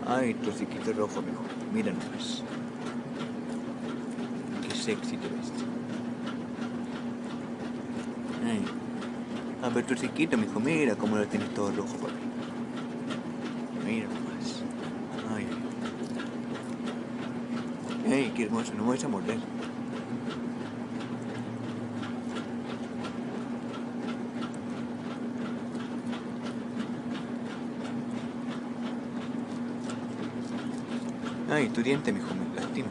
Ay, tu hociquito rojo, mijo. Mira nomás. Qué sexy te ves. Ay. A ver tu hociquito, mijo. Mira cómo lo tienes todo rojo, papi. Mira nomás. Ay. Ay, qué hermoso. No me vas a morder. Ay, tu diente, mijo, me lastima.